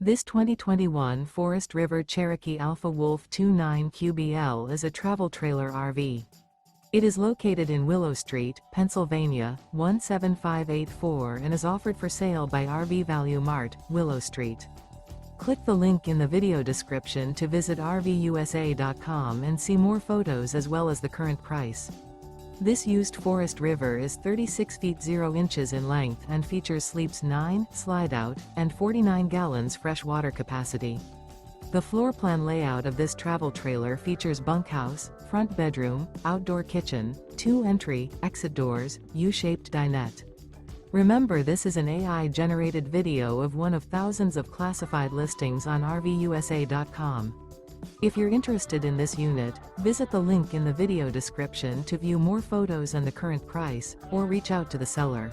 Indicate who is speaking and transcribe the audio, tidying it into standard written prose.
Speaker 1: This 2021 Forest River Cherokee Alpha Wolf 29QBL is a travel trailer RV. It is located in Willow Street, Pennsylvania, 17584 and is offered for sale by RV Value Mart, Willow Street. Click the link in the video description to visit RVUSA.com and see more photos as well as the current price. This used Forest River is 36 feet 0 inches in length and features sleeps 9, slide-out, and 49 gallons fresh water capacity. The floor plan layout of this travel trailer features bunkhouse, front bedroom, outdoor kitchen, 2 entry, exit doors, U-shaped dinette. Remember, this is an AI-generated video of one of thousands of classified listings on RVUSA.com. If you're interested in this unit, visit the link in the video description to view more photos and the current price, or reach out to the seller.